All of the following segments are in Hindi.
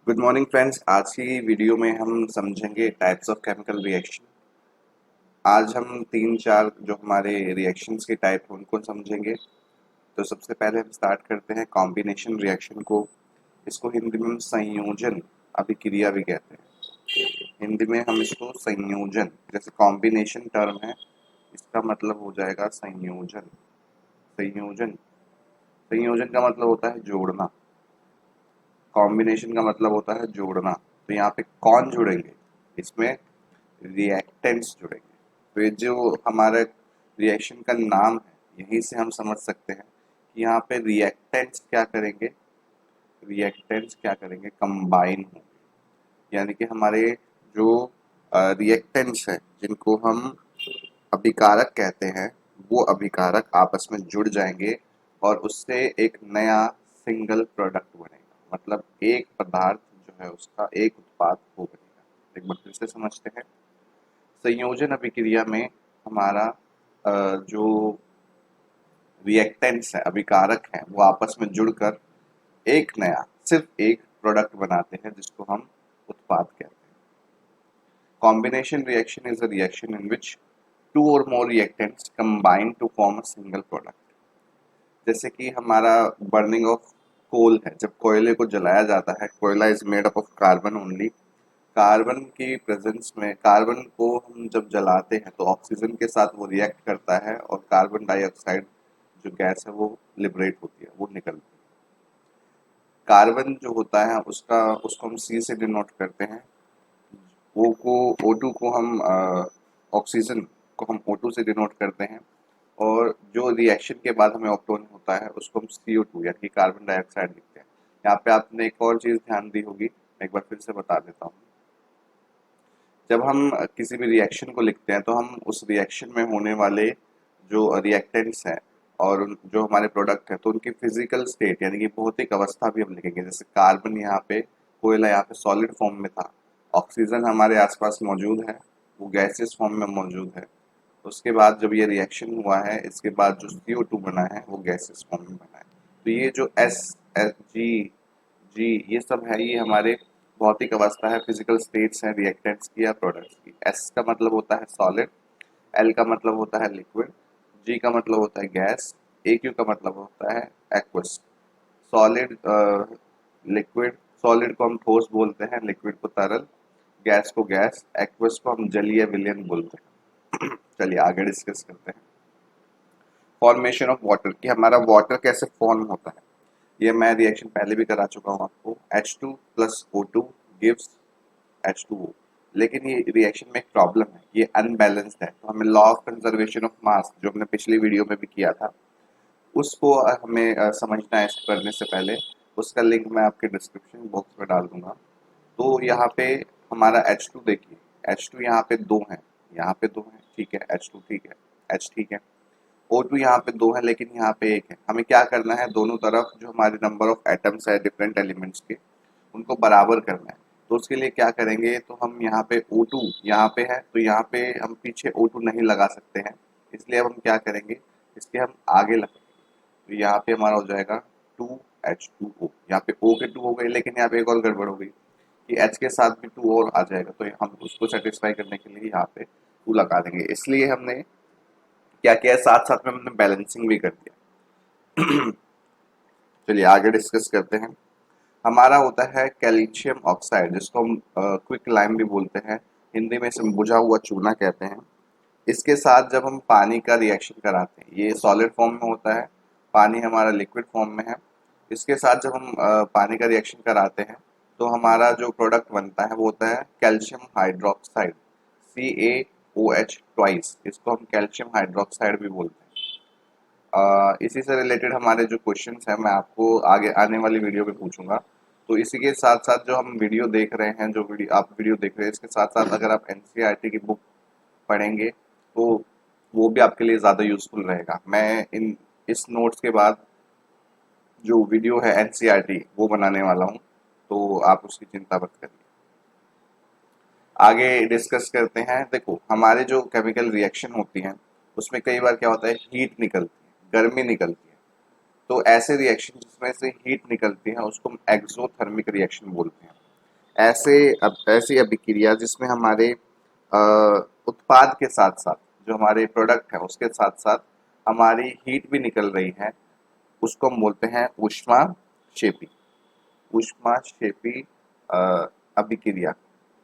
Good morning friends. आज की वीडियो में हम समझेंगे टाइप्स ऑफ केमिकल रिएक्शन। आज हम तीन चार जो हमारे रिएक्शंस के टाइप हैं उनको समझेंगे। तो सबसे पहले हम स्टार्ट करते हैं कॉम्बिनेशन रिएक्शन को। इसको हिंदी में हम संयोजन अभिक्रिया भी कहते हैं। हिंदी में हम इसको संयोजन, जैसे कॉम्बिनेशन टर्म है, इसका मतलब हो जाएगा संयोजन। संयोजन संयोजन का मतलब होता है जोड़ना। कॉम्बिनेशन का मतलब होता है जोड़ना। तो यहाँ पे कौन जुड़ेंगे? इसमें रिएक्टेंट्स जुड़ेंगे। तो ये जो हमारा रिएक्शन का नाम है, यहीं से हम समझ सकते हैं कि यहाँ पे रिएक्टेंट्स क्या करेंगे, कंबाइन होंगे। यानी कि हमारे जो रिएक्टेंट्स हैं, जिनको हम अभिकारक कहते हैं, वो अभिकारक आपस में जुड़ जाएंगे और उससे एक नया सिंगल प्रोडक्ट बनेगा। मतलब एक पदार्थ जो है उसका एक उत्पाद हो बनेगा। एक बार फिर से समझते हैं। संयोजन अभिक्रिया में हमारा जो रिएक्टेंट्स है, अभिकारक हैं, वो आपस में जुड़कर एक नया, सिर्फ एक प्रोडक्ट बनाते हैं जिसको हम उत्पाद कहते हैं। Combination reaction is a reaction in which two or more reactants combine to form a single product. जैसे कि हमारा बर्निंग ऑफ कोल है, जब कोयले को जलाया जाता है, कोयला is made up of carbon only. Carbon की प्रेजेंस में, कार्बन को हम जब जलाते हैं तो ऑक्सीजन के साथ वो रिएक्ट करता है और कार्बन डाइऑक्साइड जो गैस है वो लिबरेट होती है, वो निकलती है। कार्बन जो होता है उसको हम सी से डिनोट करते हैं। ओ को O2 को हम ऑक्सीजन को हम O2 से डिनोट करते हैं। और जो रिएक्शन के बाद हमें ऑप्टोन होता है उसको हम CO2 यानी कि कार्बन डाइऑक्साइड लिखते हैं। यहाँ पे आपने एक और चीज़ ध्यान दी होगी, मैं एक बार फिर से बता देता हूँ। जब हम किसी भी रिएक्शन को लिखते हैं तो हम उस रिएक्शन में होने वाले जो रिएक्टेंट्स हैं और जो हमारे प्रोडक्ट हैं, तो उनकी फिजिकल स्टेट यानी कि भौतिक अवस्था भी हम लिखेंगे। जैसे कार्बन यहाँ पे, कोयला यहाँ पे सॉलिड फॉर्म में था, ऑक्सीजन हमारे आसपास मौजूद है, वो गैसियस फॉर्म में मौजूद है। उसके बाद जब ये रिएक्शन हुआ है, इसके बाद जो CO2 बना है वो गैसियस फॉर्म में बना है। तो ये जो जी ये सब है, ये हमारे भौतिक अवस्था है, फिजिकल स्टेट्स हैं रिएक्टेंट्स की या प्रोडक्ट्स की। एस का मतलब होता है सॉलिड, एल का मतलब होता है लिक्विड, जी का मतलब होता है गैस, ए क्यू का मतलब होता है एक्वस। सॉलिड, लिक्विड, सॉलिड को हम ठोस बोलते हैं, लिक्विड को तरल, गैस को गैस, एक्वस को हम जलीय विलयन बोलते हैं। चलिए आगे डिस्कस करते हैं। फॉर्मेशन ऑफ वाटर, कि हमारा वाटर कैसे फॉर्म होता है, ये मैं रिएक्शन पहले भी करा चुका हूँ आपको। H2 plus O2 gives H2O। लेकिन ये रिएक्शन में एक प्रॉब्लम है, ये अनबैलेंस्ड है। तो हमें law of conservation of mass, जो हमने पिछली वीडियो में भी किया था, उसको हमें समझना है। इसको करने से पहले उसका लिंक मैं आपके डिस्क्रिप्शन बॉक्स में डाल दूंगा। तो यहाँ पे हमारा H2 देखिए, H2 यहाँ पे दो है, यहाँ पे दो है, ठीक है, H2 ठीक है, H ठीक है। O2 यहाँ पे दो है लेकिन यहाँ पे एक है। हमें क्या करना है, दोनों तरफ जो हमारे नंबर ऑफ एटम्स है डिफरेंट एलिमेंट्स के, उनको बराबर करना है। तो उसके लिए क्या करेंगे, तो हम यहाँ पे O2 यहाँ पे है, तो यहाँ पे हम पीछे O2 नहीं लगा सकते हैं, इसलिए अब हम क्या करेंगे, इसके हम आगे लगाएंगे। तो यहाँ पे हमारा हो जाएगा 2H2O। यहाँ पे O के 2 हो गए, लेकिन यहाँ पे एक और गड़बड़ हो गई कि H के साथ भी 2 और आ जाएगा, तो हम उसको सेटिस्फाई करने के लिए यहाँ पे 2 लगा देंगे। इसलिए हमने क्या किया, साथ साथ में हमने बैलेंसिंग भी कर दिया। चलिए आगे डिस्कस करते हैं। हमारा होता है कैल्शियम ऑक्साइड, जिसको हम क्विक लाइम भी बोलते हैं, हिंदी में इसे बुझा हुआ चूना कहते हैं। इसके साथ जब हम पानी का रिएक्शन कराते हैं, ये सॉलिड फॉर्म में होता है, पानी हमारा लिक्विड फॉर्म में है। इसके साथ जब हम पानी का रिएक्शन कराते हैं तो हमारा जो प्रोडक्ट बनता है वो होता है कैल्शियम हाइड्रोक्साइड, CaOH ट्वाइस। इसको हम कैल्शियम हाइड्रोक्साइड भी बोलते हैं। इसी से रिलेटेड हमारे जो क्वेश्चंस हैं मैं आपको आगे आने वाली वीडियो में पूछूंगा। तो इसी के साथ साथ जो हम वीडियो देख रहे हैं, जो वीडियो आप वीडियो देख रहे हैं, इसके साथ साथ अगर आप NCERT की बुक पढ़ेंगे तो वो भी आपके लिए ज़्यादा यूज़फुल रहेगा। मैं इस नोट्स के बाद जो वीडियो है NCERT वो बनाने वाला हूँ, तो आप उसकी चिंता मत करिए। आगे डिस्कस करते हैं। देखो, हमारे जो केमिकल रिएक्शन होती हैं उसमें कई बार क्या होता है, हीट निकलती है, गर्मी निकलती है। तो ऐसे रिएक्शन जिसमें से हीट निकलती है उसको हम एक्सोथर्मिक रिएक्शन बोलते हैं। ऐसी अभिक्रिया जिसमें हमारे अ, उत्पाद के साथ साथ जो हमारे प्रोडक्ट है उसके साथ साथ हमारी हीट भी निकल रही है, उसको हम बोलते हैं ऊष्माक्षेपी। ऊष्माक्षेपी अ, अभिक्रिया।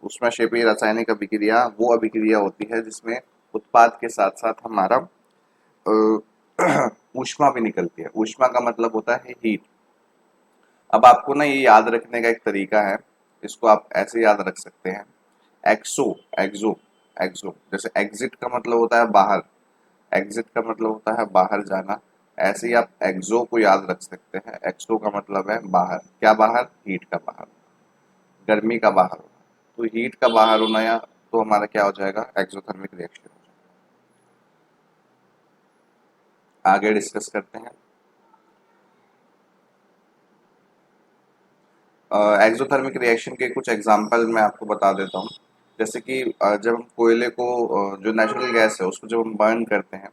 ऊष्माक्षेपी रासायनिक अभिक्रिया वो अभिक्रिया होती है जिसमें उत्पाद के साथ साथ हमारा ऊष्मा भी निकलती है। ऊष्मा का मतलब होता है हीट। अब आपको ना ये याद रखने का एक तरीका है, इसको आप ऐसे याद रख सकते हैं। एक्सो, एक्सो, एक्सो, जैसे एग्जिट का मतलब होता है बाहर, एग्जिट का मतलब होता है बाहर जाना। ऐसे ही आप एक्सो को याद रख सकते हैं। एक्सो का मतलब है बाहर। क्या बाहर? हीट का बाहर, गर्मी का बाहर होना। तो हीट का बाहर होना या तो हमारा क्या हो जाएगा? एक्सोथर्मिक रिएक्शन हो जाएगा। आगे डिस्कस करते हैं। एक्सोथर्मिक रिएक्शन के कुछ एग्जांपल मैं आपको बता देता हूँ। जैसे कि जब हम कोयले को जो नेचुरल गैस है उसको जब हम बर्न करते हैं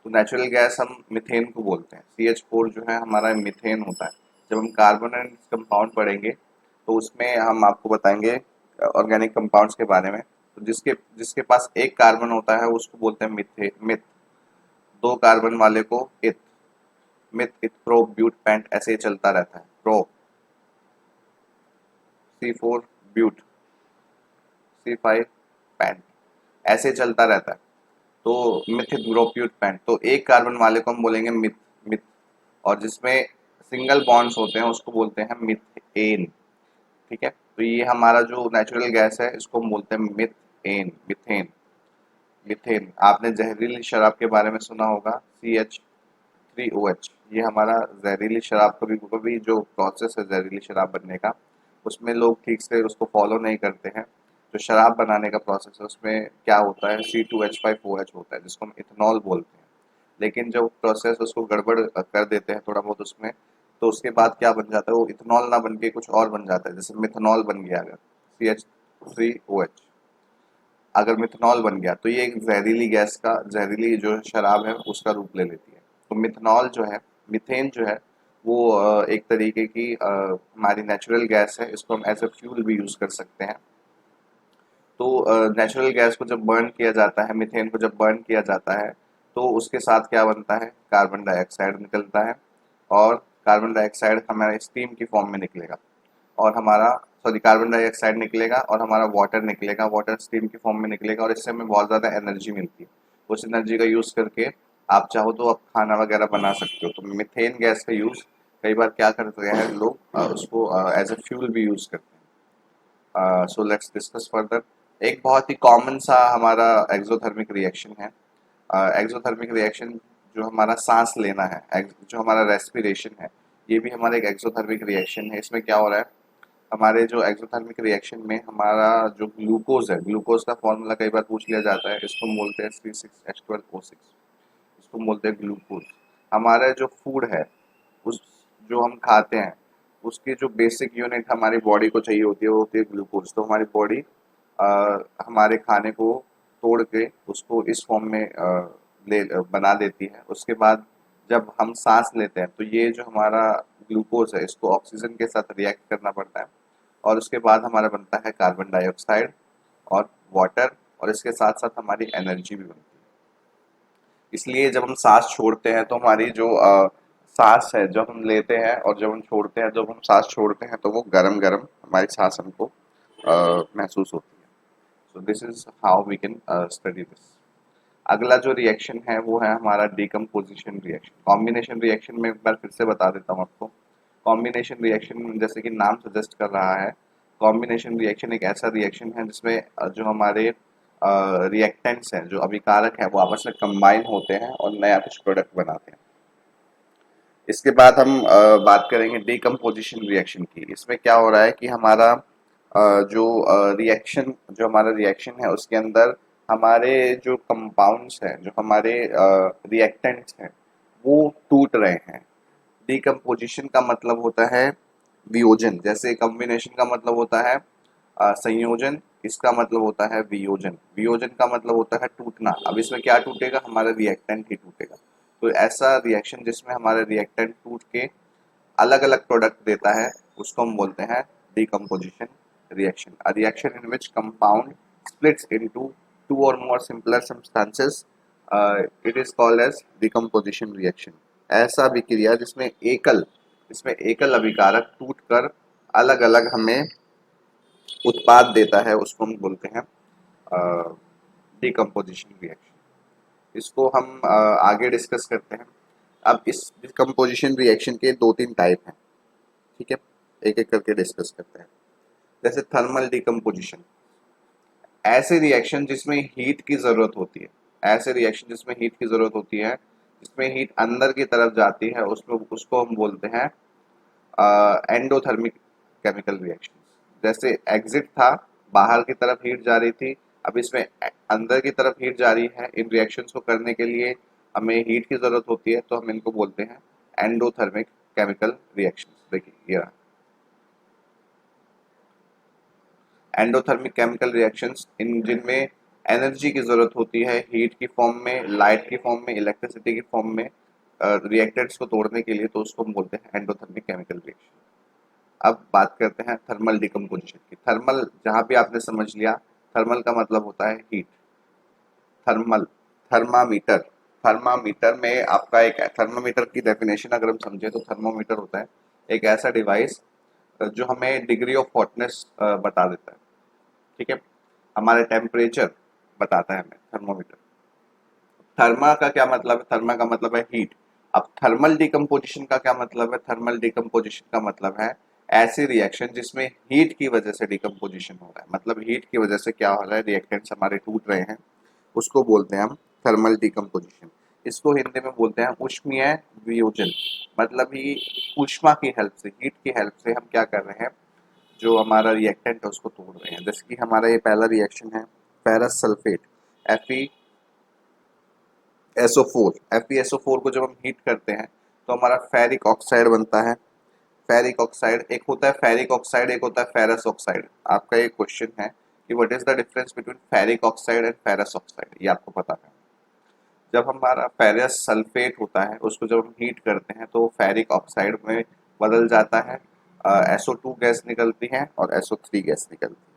तो नेचुरल गैस हम मीथेन को बोलते हैं। CH4 जो है हमारा मीथेन होता है। जब हम कार्बन एंड कंपाउंड पढ़ेंगे तो उसमें हम आपको बताएंगे ऑर्गेनिक कंपाउंड्स के बारे में। तो जिसके जिसके पास एक कार्बन होता है उसको बोलते हैं मिथ। दो कार्बन वाले को इत। मिथ, इत, प्रो, ब्यूट, पेंट ऐसे ही चलता रहता है। प्रो, C4 ब्यूट, C5 पेंट, ऐसे चलता रहता है। तो मिथिल पेंट, तो एक कार्बन वाले को हम बोलेंगे मिथ। मिथ। और जिसमें सिंगल बॉन्ड्स होते हैं उसको बोलते हैं मिथेन। ठीक है, तो ये हमारा जो नेचुरल गैस है इसको हम बोलते हैं मिथेन। Methane, methane. आपने जहरीली शराब के बारे में सुना होगा, CH3OH। ये हमारा जहरीली शराब, कभी कभी जो प्रोसेस है जहरीली शराब बनने का उसमें लोग ठीक से उसको फॉलो नहीं करते हैं। जो शराब बनाने का प्रोसेस है उसमें क्या होता है? C2H5OH होता है जिसको हम इथेनॉल बोलते हैं। लेकिन जब प्रोसेस उसको गड़बड़ कर देते हैं थोड़ा बहुत उसमें, तो उसके बाद क्या बन जाता है? वो इथेनॉल ना बन के कुछ और बन जाता है। जैसे मिथेनॉल बन गया, अगर CH3OH अगर मिथेनॉल बन गया तो ये एक जहरीली गैस का, जहरीली जो शराब है उसका रूप ले लेती है। तो मिथेनॉल जो है, मीथेन जो है वो एक तरीके की हमारी नेचुरल गैस है। इसको हम एज ए फ्यूल भी यूज कर सकते हैं। तो नेचुरल गैस को जब बर्न किया जाता है, मीथेन को जब बर्न किया जाता है तो उसके साथ क्या बनता है? कार्बन डाइऑक्साइड निकलता है। और कार्बन डाइऑक्साइड हमारे स्टीम की फॉर्म में निकलेगा। और हमारा, सॉरी, कार्बन डाइऑक्साइड निकलेगा और हमारा वाटर निकलेगा। वाटर स्टीम की फॉर्म में निकलेगा और इससे हमें बहुत ज़्यादा एनर्जी मिलती है। उस एनर्जी का यूज़ करके आप चाहो तो आप खाना वगैरह बना सकते हो। तो मीथेन गैस का यूज़ कई बार क्या करते हैं लोग, उसको एज ए फ्यूल भी यूज़ करते हैं। So let's discuss further. एक बहुत ही कॉमन सा हमारा एक्सोथर्मिक रिएक्शन है। एक्सोथर्मिक रिएक्शन जो हमारा सांस लेना है, जो हमारा रेस्पिरेशन है, ये भी हमारा एक एक्सोथर्मिक रिएक्शन है। इसमें क्या हो रहा है? हमारे जो एक्सोथर्मिक रिएक्शन में हमारा जो ग्लूकोज है, ग्लूकोज का फॉर्मूला कई बार पूछ लिया जाता है। इसको हम बोलते हैं C6H12O6। इसको हम बोलते हैं ग्लूकोज। हमारा जो फूड है, उस जो हम खाते हैं उसकी जो बेसिक यूनिट हमारी बॉडी को चाहिए होती है वो होती है ग्लूकोज। तो हमारी बॉडी हमारे खाने को तोड़ के उसको इस फॉर्म में बना देती है। उसके बाद जब हम सांस लेते हैं तो ये जो हमारा ग्लूकोज है इसको ऑक्सीजन के साथ रिएक्ट करना पड़ता है। और उसके बाद हमारा बनता है कार्बन डाइऑक्साइड और वाटर। और इसके साथ साथ हमारी एनर्जी भी बनती है। इसलिए जब हम सांस छोड़ते हैं तो हमारी जो सांस है, जब हम लेते हैं और जब हम छोड़ते हैं, जब हम सांस छोड़ते हैं तो वो गरम गरम हमारी सांस हमको महसूस होती है। So this is how we can study this. अगला जो रिएक्शन है वो है हमारा डिकम्पोजिशन रिएक्शन। कॉम्बिनेशन रिएक्शन में एक बार फिर से बता देता हूँ आपको। कॉम्बिनेशन रिएक्शन जैसे कि नाम सजेस्ट कर रहा है, कॉम्बिनेशन रिएक्शन एक ऐसा रिएक्शन है जिसमें जो हमारे रिएक्टेंट्स हैं, जो अभिकारक हैं, वो आपस में कंबाइन होते हैं और नया कुछ प्रोडक्ट बनाते हैं। इसके बाद हम बात करेंगे डिकम्पोजिशन रिएक्शन की। इसमें क्या हो रहा है कि हमारा जो रिएक्शन, जो हमारा रिएक्शन है उसके अंदर हमारे जो कंपाउंड्स हैं, जो हमारे रिएक्टेंट्स हैं, वो टूट रहे हैं। डिकम्पोजिशन का मतलब होता है वियोजन। जैसे कॉम्बिनेशन का मतलब होता है संयोजन, इसका मतलब होता है वियोजन। वियोजन का मतलब होता है टूटना। अब इसमें क्या टूटेगा? हमारा रिएक्टेंट ही टूटेगा। तो ऐसा रिएक्शन जिसमें हमारा रिएक्टेंट टूट के अलग अलग प्रोडक्ट देता है उसको हम बोलते हैं decomposition reaction. A reaction in which compound splits into two or more simpler substances, it is called as decomposition reaction. ऐसा विक्रिया जिसमें एकल अभिकारक टूटकर अलग अलग हमें उत्पाद देता है, उसको हम बोलते हैं डिकम्पोजिशन रिएक्शन। इसको हम आगे डिस्कस करते हैं। अब इस डिकम्पोजिशन रिएक्शन के दो तीन टाइप हैं, ठीक है, एक एक करके डिस्कस करते हैं। जैसे थर्मल डिकम्पोजिशन, ऐसे रिएक्शन जिसमें हीट की जरूरत होती है, ऐसे रिएक्शन जिसमें हीट की जरूरत होती है, जिसमें हीट अंदर की तरफ जाती है, उसको हम बोलते हैं एंडोथर्मिक केमिकल रिएक्शन। जैसे एग्जिट था, बाहर की तरफ हीट जा रही थी, अब इसमें अंदर की तरफ हीट जा रही है। इन रिएक्शंस को करने के लिए हमें हीट की जरूरत होती है, तो हम इनको बोलते हैं एंडोथर्मिक केमिकल रिएक्शंस। देखिए ये एंडोथर्मिक केमिकल रिएक्शंस, इन जिनमें एनर्जी की जरूरत होती है, हीट की फॉर्म में, लाइट की फॉर्म में, इलेक्ट्रिसिटी की फॉर्म में, रिएक्टेंट्स को तोड़ने के लिए, तो उसको हम बोलते हैं एंडोथर्मिक केमिकल रिएक्शन। अब बात करते हैं थर्मल डिकम्पोजिशन की। थर्मल जहां भी आपने समझ लिया, थर्मल का मतलब होता है हीट। थर्मल, थर्मामीटर, थर्मामीटर में आपका एक थर्मामीटर की डेफिनेशन अगर हम समझे तो थर्मोमीटर होता है एक ऐसा डिवाइस जो हमें डिग्री ऑफ हॉटनेस बता देता है, ठीक है, हमारे टेम्परेचर बताता है हमें थर्मोमीटर। थर्मा का क्या मतलब है? थर्मा का मतलब है हीट। अब थर्मल डिकम्पोजिशन का क्या मतलब है? थर्मल डिकम्पोजिशन का मतलब है ऐसी रिएक्शन जिसमें हीट की वजह से डिकम्पोजिशन हो रहा है। मतलब हीट की वजह से क्या हो रहा है, रिएक्टेंट्स हमारे टूट रहे हैं, उसको बोलते हैं हम थर्मल डिकम्पोजिशन। इसको हिंदी में बोलते हैं ऊष्मीय वियोजन। मतलब ही ऊष्मा की हेल्प से, हीट की हेल्प से हम क्या कर रहे हैं, जो हमारा रिएक्टेंट है उसको तोड़ रहे हैं। जैसे कि हमारा ये पहला रिएक्शन है फेरस सल्फेट, FeSO4 को जब हम हीट करते हैं तो हमारा फेरिक ऑक्साइड बनता है। फेरिक ऑक्साइड, एक होता है फेरिक ऑक्साइड, एक होता है फेरस ऑक्साइड। आपका एक क्वेश्चन है कि what is the difference between ferric oxide and ferrous oxide, ये आपको पता है। जब हमारा फेरस सल्फेट होता है, उसको जब हम हीट करते हैं तो फेरिक ऑक्साइड में बदल जाता है, SO2 गैस निकलती है और SO3 गैस निकलती है।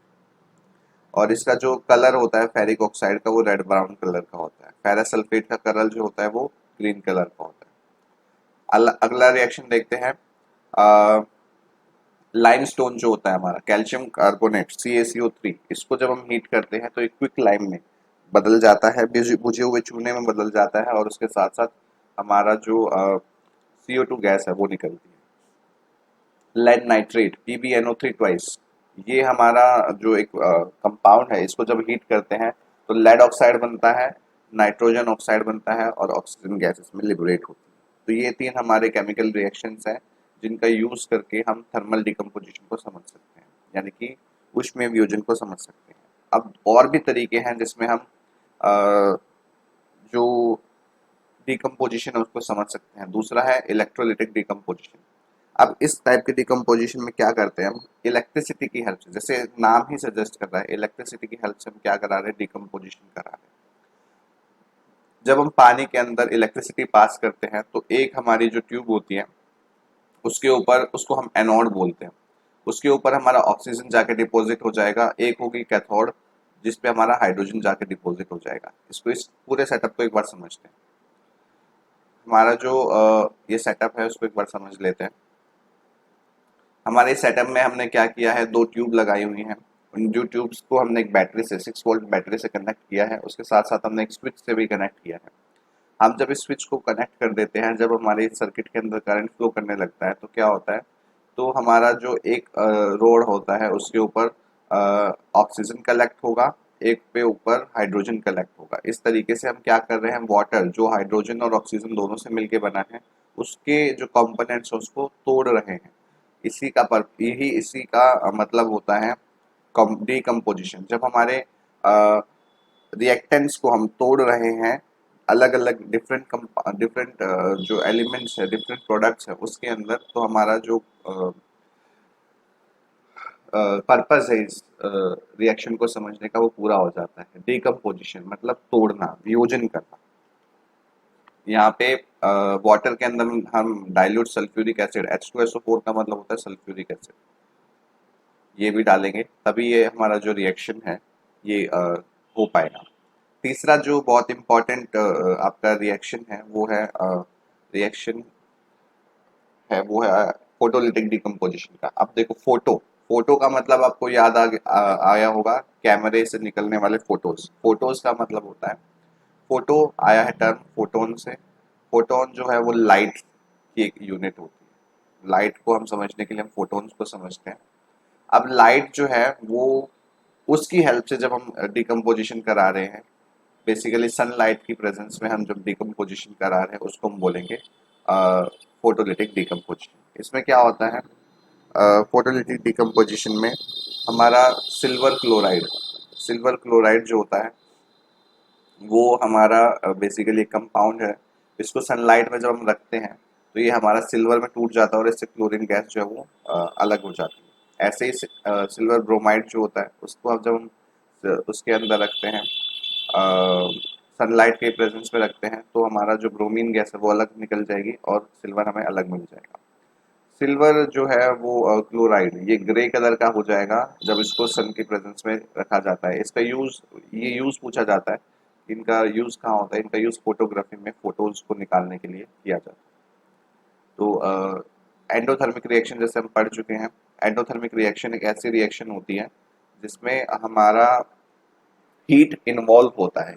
और इसका जो कलर होता है फेरिक ऑक्साइड का, वो रेड ब्राउन कलर का होता है। फेरस सल्फेट का कलर जो होता है वो ग्रीन कलर का होता है। अगला रिएक्शन देखते हैं, लाइमस्टोन जो होता है हमारा, कैल्शियम कार्बोनेट CaCO3, इसको जब हम हीट करते हैं तो एक क्विक लाइम में बदल जाता है, बुझे हुए चूने में बदल जाता है, और उसके साथ साथ हमारा जो CO2 गैस है वो निकलती है। लेड नाइट्रेट PbNO3 ट्वाइस, ये हमारा जो एक कंपाउंड है, इसको जब हीट करते हैं तो लेड ऑक्साइड बनता है, नाइट्रोजन ऑक्साइड बनता है और ऑक्सीजन गैस इसमें लिबरेट होती है। तो ये तीन हमारे केमिकल रिएक्शंस हैं जिनका यूज करके हम थर्मल डिकम्पोजिशन को समझ सकते हैं, यानी कि ऊष्मीय वियोजन को समझ सकते हैं। अब और भी तरीके हैं जिसमें हम अ, जो डिकम्पोजिशन है उसको समझ सकते हैं। दूसरा है इलेक्ट्रोलिटिक डिकम्पोजिशन। अब इस टाइप के डिकम्पोजिशन में क्या करते हैं हम, इलेक्ट्रिसिटी की हेल्प से, जैसे नाम ही सजेस्ट कर रहा है, इलेक्ट्रिसिटी की हेल्प से हम क्या करा रहे हैं, डिकम्पोजिशन करा रहे हैं। जब हम पानी के अंदर इलेक्ट्रिसिटी पास करते हैं तो एक हमारी जो ट्यूब होती है उसके ऊपर, उसको हम एनोड बोलते हैं, उसके ऊपर हमारा ऑक्सीजन जाके डिपॉजिट हो जाएगा। एक होगी कैथोड जिसपे हमारा हाइड्रोजन जाके डिपॉजिट हो जाएगा। इसको, इस पूरे सेटअप को एक बार समझते हैं। हमारा जो ये सेटअप है उसको एक बार समझ लेते हैं। हमारे सेटअप में हमने क्या किया है, दो ट्यूब लगाई हुई हैं। उन जो ट्यूब्स को हमने एक बैटरी से, 6 वोल्ट बैटरी से कनेक्ट किया है, उसके साथ साथ हमने एक स्विच से भी कनेक्ट किया है। हम जब इस स्विच को कनेक्ट कर देते हैं, जब हमारे सर्किट के अंदर करंट फ्लो करने लगता है तो क्या होता है, तो हमारा जो एक रोड होता है उसके ऊपर ऑक्सीजन कलेक्ट होगा, एक पे ऊपर हाइड्रोजन कलेक्ट होगा। इस तरीके से हम क्या कर रहे हैं, वाटर जो हाइड्रोजन और ऑक्सीजन दोनों से मिलके बना है, उसके जो कंपोनेंट्स हैं उसको तोड़ रहे हैं। इसी का मतलब होता है डिकम्पोजिशन। जब हमारे रिएक्टेंट्स को हम तोड़ रहे हैं, अलग अलग डिफरेंट डिफरेंट जो एलिमेंट्स है, डिफरेंट प्रोडक्ट्स है उसके अंदर, तो हमारा जो पर्पस है इस रिएक्शन को समझने का वो पूरा हो जाता है। डिकम्पोजिशन मतलब तोड़ना, वियोजन करना। यहाँ पे वाटर के अंदर हम डाइल्यूट सल्फ्यूरिक एसिड, H2SO4 का मतलब होता है सल्फ्यूरिक एसिड। ये भी डालेंगे तभी ये हमारा जो रिएक्शन है ये हो पाएगा। तीसरा जो बहुत इम्पोर्टेंट आपका रिएक्शन है वो है रिएक्शन है वो है फोटोलिटिक डिकम्पोजिशन का। अब देखो फोटो, फोटो का मतलब आपको याद आया होगा कैमरे से निकलने वाले फोटोज। फोटोज का मतलब होता है, फोटो आया है टर्म फोटोन से। फोटोन जो है वो लाइट की एक यूनिट होती है। लाइट को हम समझने के लिए हम फोटोन्स को समझते हैं। अब लाइट जो है वो उसकी हेल्प से जब हम डिकम्पोजिशन करा रहे हैं, बेसिकली सनलाइट की प्रेजेंस में हम जब डिकम्पोजिशन करा रहे हैं उसको हम बोलेंगे फोटोलिटिक डिकम्पोजिशन। इसमें क्या होता है, फोटोलिटिक डिकम्पोजिशन में हमारा सिल्वर क्लोराइड जो होता है वो हमारा बेसिकली कंपाउंड है। इसको सनलाइट में जब हम रखते हैं तो ये हमारा सिल्वर में टूट जाता है और इससे क्लोरीन गैस जो है वो अलग हो जाती है। ऐसे ही सिल्वर ब्रोमाइड जो होता है उसको अब जब हम उसके अंदर रखते हैं, सनलाइट के प्रेजेंस में रखते हैं, तो हमारा जो ब्रोमीन गैस है वो अलग निकल जाएगी और सिल्वर हमें अलग मिल जाएगा। सिल्वर जो है वो क्लोराइड ये ग्रे कलर का हो जाएगा जब इसको सन की प्रेजेंस में रखा जाता है। इसका यूज, ये यूज पूछा जाता है, इनका यूज कहाँ होता है, इनका यूज फोटोग्राफी में फोटोज को निकालने के लिए किया जाता है। तो एंडोथर्मिक रिएक्शन जैसे हम पढ़ चुके हैं, एंडोथर्मिक रिएक्शन एक ऐसी रिएक्शन होती है जिसमें हमारा हीट इन्वॉल्व होता है,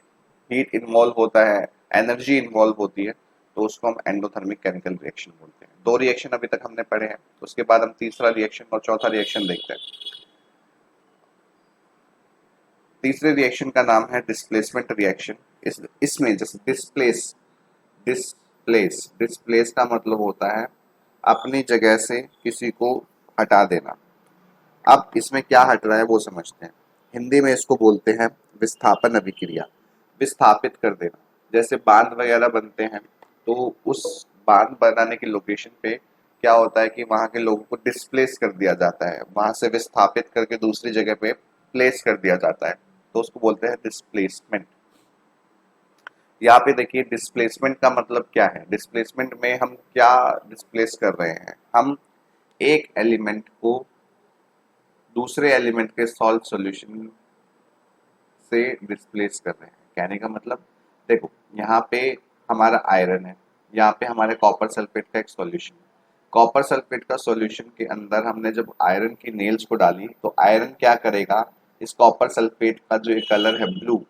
हीट इन्वॉल्व होता है, एनर्जी इन्वॉल्व होती है, तो उसको हम एंडोथर्मिक केमिकल रिएक्शन बोलते हैं। दो रिएक्शन अभी तक हमने पढ़े हैं, उसके बाद हम तीसरा रिएक्शन और चौथा रिएक्शन देखते हैं। तीसरे रिएक्शन का नाम है डिस्प्लेसमेंट रिएक्शन। इसमें जैसे डिस्प्लेस का मतलब होता है अपनी जगह से किसी को हटा देना। अब इसमें क्या हट रहा है वो समझते हैं। हिंदी में इसको बोलते हैं विस्थापन अभिक्रिया, विस्थापित कर देना। जैसे बांध वगैरह बनते हैं तो उस बांध बनाने की लोकेशन पे क्या होता है कि वहां के लोगों को डिस्प्लेस कर दिया जाता है, वहां से विस्थापित करके दूसरी जगह पे प्लेस कर दिया जाता है, तो उसको बोलते हैं डिस्प्लेसमेंट। यहाँ पे देखिए डिस्प्लेसमेंट का मतलब क्या है। डिस्प्लेसमेंट में हम क्या डिस्प्लेस कर रहे हैं, हम एक एलिमेंट को दूसरे एलिमेंट के सॉल्व सॉल्यूशन से डिस्प्लेस कर रहे हैं। कहने का मतलब देखो यहाँ पे हमारा आयरन है, यहाँ पे हमारे कॉपर सल्फेट का एक सॉल्यूशन है। कॉपर सल्फेट का सॉल्यूशन के अंदर हमने जब आयरन की नेल्स को डाली तो आयरन क्या करेगा, इस कॉपर सल्फेट का जो कलर है ब्लू,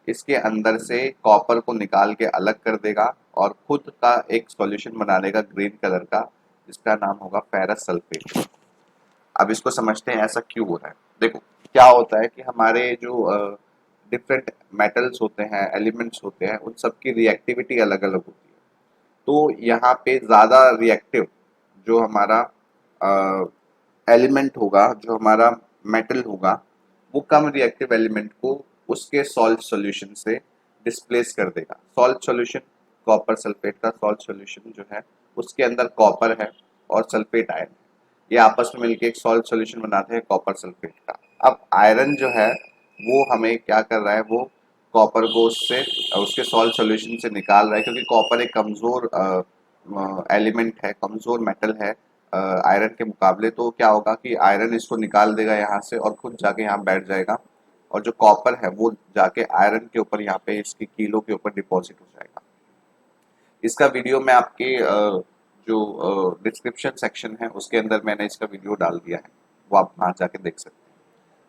इसके अंदर से कॉपर को निकाल के अलग कर देगा और खुद का एक सॉल्यूशन बना देगा ग्रीन कलर का, जिसका नाम होगा फेरस सल्फेट। अब इसको समझते हैं ऐसा क्यों हो रहा है। देखो क्या होता है कि हमारे जो डिफरेंट मेटल्स होते हैं, एलिमेंट्स होते हैं, उन सब की रिएक्टिविटी अलग अलग होती है। तो यहाँ पे ज़्यादा रिएक्टिव जो हमारा एलिमेंट होगा, जो हमारा मेटल होगा, वो कम रिएक्टिव एलिमेंट को उसके सॉल्ट सॉल्यूशन से डिस्प्लेस कर देगा। सॉल्ट सॉल्यूशन कॉपर सल्फेट का सॉल्ट सॉल्यूशन जो है उसके अंदर कॉपर है और सल्फेट आयन है, ये आपस में मिलके एक सॉल्ट सॉल्यूशन बनाते हैं कॉपर सल्फेट का। अब आयरन जो है वो हमें क्या कर रहा है, वो कॉपर को उससे उसके सॉल्ट सॉल्यूशन से निकाल रहा है, क्योंकि कॉपर एक कमजोर एलिमेंट है, कमजोर मेटल है आयरन के मुकाबले। तो क्या होगा कि आयरन इसको निकाल देगा यहाँ से और खुद जाके यहाँ बैठ जाएगा, और जो कॉपर है वो जाके आयरन के ऊपर यहाँ पे इसकी कीलों के ऊपर डिपॉजिट हो जाएगा। इसका वीडियो मैं आपके जो डिस्क्रिप्शन सेक्शन है उसके अंदर मैंने इसका वीडियो डाल दिया है, वो आप वहाँ जाके देख सकते हैं।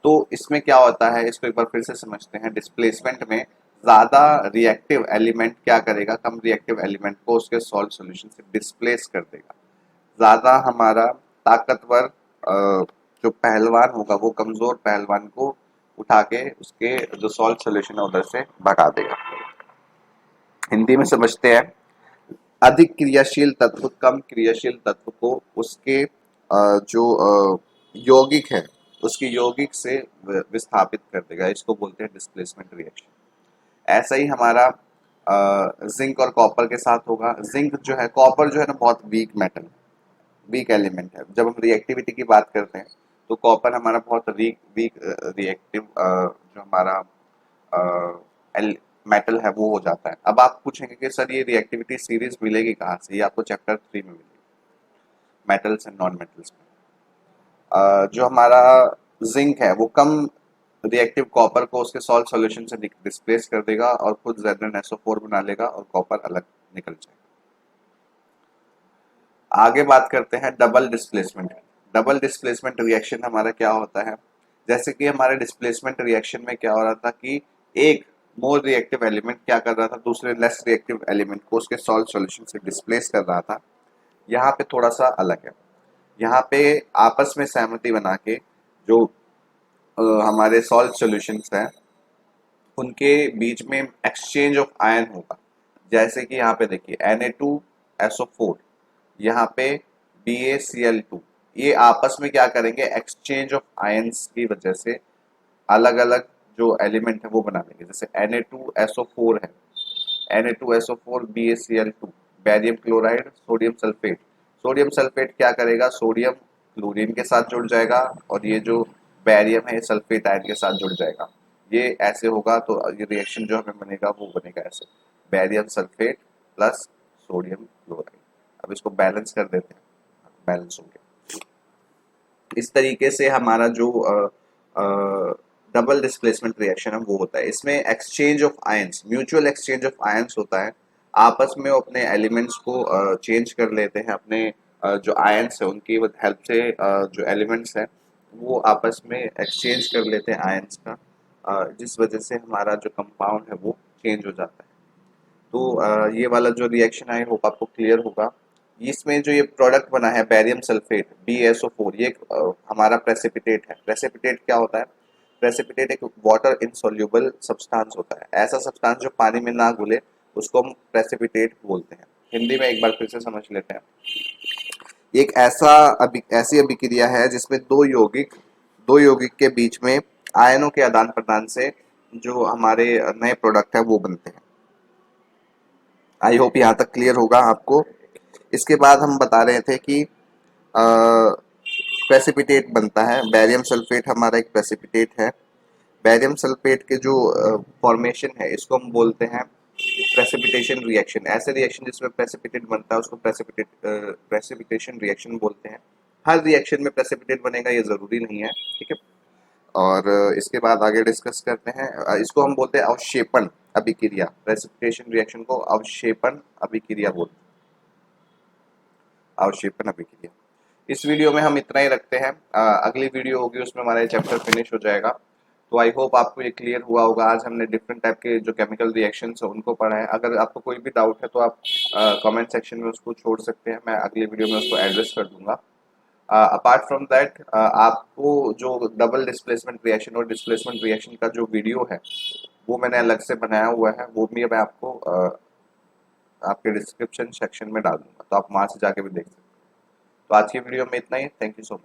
तो इसमें क्या होता है, इसको एक बार फिर से समझते हैं। डिस्प्लेसमेंट में ज़्यादा रिएक्टिव एलिमेंट क्या करेगा, कम रिएक्टिव एलिमेंट को उसके सॉल्व सॉल्यूशन से डिस्प्लेस कर देगा। ज़्यादा हमारा ताकतवर जो पहलवान होगा वो कमज़ोर पहलवान को उठा के उसके जो सॉल्व सॉल्यूशन है उधर से भगा देगा। हिंदी में समझते हैं, अधिक क्रियाशील तत्व कम क्रियाशील तत्व को उसके जो यौगिक है उसकी यौगिक से विस्थापित कर देगा, इसको बोलते हैं डिस्प्लेसमेंट रिएक्शन। ऐसा ही हमारा जिंक और कॉपर के साथ होगा। जिंक जो है, कॉपर जो है ना बहुत वीक मेटल, वीक एलिमेंट है। जब हम रिएक्टिविटी की बात करते हैं तो कॉपर हमारा बहुत वीक वीक रिएक्टिव जो हमारा मेटल है वो हो जाता है। अब आप पूछेंगे कि सर ये रिएक्टिविटी सीरीज मिलेगी कहाँ से, ये आपको चैप्टर 3 में मिलेगी, मेटल्स एंड नॉन मेटल्स में। जो हमारा जिंक है वो कम रिएक्टिव कॉपर को उसके सॉल्ट सॉल्यूशन से डिस्प्लेस कर देगा और खुद ZnSO4 बना लेगा और कॉपर अलग निकल जाएगा। आगे बात करते हैं double displacement. Double displacement reaction हमारा क्या होता है, जैसे कि हमारे डिस्प्लेसमेंट रिएक्शन में क्या हो रहा था कि एक मोर रिएक्टिव एलिमेंट क्या कर रहा था, दूसरे लेस रिएक्टिव एलिमेंट को उसके सॉल्ट सॉल्यूशन से डिस्प्लेस कर रहा था। यहाँ पे थोड़ा सा अलग है, यहाँ पे आपस में सहमति बना के जो हमारे सॉल्ट सॉल्यूशंस हैं उनके बीच में एक्सचेंज ऑफ आयन होगा। जैसे कि यहाँ पे देखिए Na2SO4, यहाँ पे BaCl2, ये आपस में क्या करेंगे, एक्सचेंज ऑफ आयंस की वजह से अलग अलग जो एलिमेंट है वो बना लेंगे। जैसे Na2SO4 है, Na2SO4 BaCl2, barium chloride sodium sulphate. Sodium sulphate क्या करेगा, सोडियम क्लोरीन के साथ जुड़ जाएगा और ये जो बैरियम है सल्फेट आयन के साथ जुड़ जाएगा। ये ऐसे होगा तो ये रिएक्शन जो हमें बनेगा वो बनेगा ऐसे, barium sulphate plus sodium chloride. अब इसको बैलेंस कर देते हैं, बैलेंस हो गया। इस तरीके से हमारा जो डबल डिस्प्लेसमेंट रिएक्शन है वो होता है। इसमें exchange of ions, mutual exchange of ions होता है। आपस में अपने एलिमेंट्स को चेंज कर लेते हैं, अपने जो आयंस है उनकी हेल्प से जो एलिमेंट्स हैं वो आपस में एक्सचेंज कर लेते हैं आयंस का, जिस वजह से हमारा जो कंपाउंड है वो चेंज हो जाता है। तो ये वाला जो रिएक्शन आई होप आपको क्लियर होगा। इसमें जो ये प्रोडक्ट बना है बैरियम सल्फेट BaSO4, ये हमारा प्रेसिपिटेट है। प्रेसिपिटेट क्या होता है, प्रेसिपिटेट एक वाटर इनसोल्यूबल सब्सटेंस होता है। ऐसा सब्सटेंस जो पानी में ना घुले उसको हम प्रेसिपिटेट बोलते हैं। हिंदी में एक बार फिर से समझ लेते हैं। एक ऐसी अभिक्रिया है जिसमें दो यौगिक के बीच में आयनों के आदान प्रदान से जो हमारे नए प्रोडक्ट है वो बनते हैं। आई होप यहाँ तक क्लियर होगा आपको। इसके बाद हम बता रहे थे कि प्रेसिपिटेट बनता है, बैरियम सल्फेट हमारा एक प्रेसिपिटेट है। बैरियम सल्फेट के जो फॉर्मेशन है इसको हम बोलते हैं प्रेसिपिटेशन रिएक्शन। ऐसे रिएक्शन जिसमें प्रेसिपिटेट बनता है उसको प्रेसिपिटेशन रिएक्शन बोलते हैं। हर रिएक्शन में प्रेसिपिटेट बनेगा ये जरूरी नहीं है, ठीक है। और इसके बाद आगे डिस्कस करते हैं, इसको हम बोलते हैं अवक्षेपण अभिक्रिया। प्रेसिपिटेशन रिएक्शन को अवक्षेपण अभिक्रिया बोलते हैं, अवक्षेपण अभिक्रिया। इस वीडियो में हम इतना ही रखते हैं, अगली वीडियो होगी उसमें हमारा चैप्टर फिनिश हो जाएगा। तो आई होप आपको ये क्लियर हुआ होगा। आज हमने डिफरेंट टाइप के जो केमिकल रिएक्शंस है उनको पढ़ा है। अगर आपको कोई भी डाउट है तो आप कमेंट सेक्शन में उसको छोड़ सकते हैं, मैं अगली वीडियो में उसको एड्रेस कर दूंगा। अपार्ट फ्रॉम दैट आपको जो डबल डिस्प्लेसमेंट रिएक्शन और डिस्प्लेसमेंट रिएक्शन का जो वीडियो है वो मैंने अलग से बनाया हुआ है, वो भी मैं आपको आपके डिस्क्रिप्शन सेक्शन में डाल दूंगा, तो आप वहाँ से जाके भी देख सकते हैं। तो आज की वीडियो में इतना ही। Thank you so much.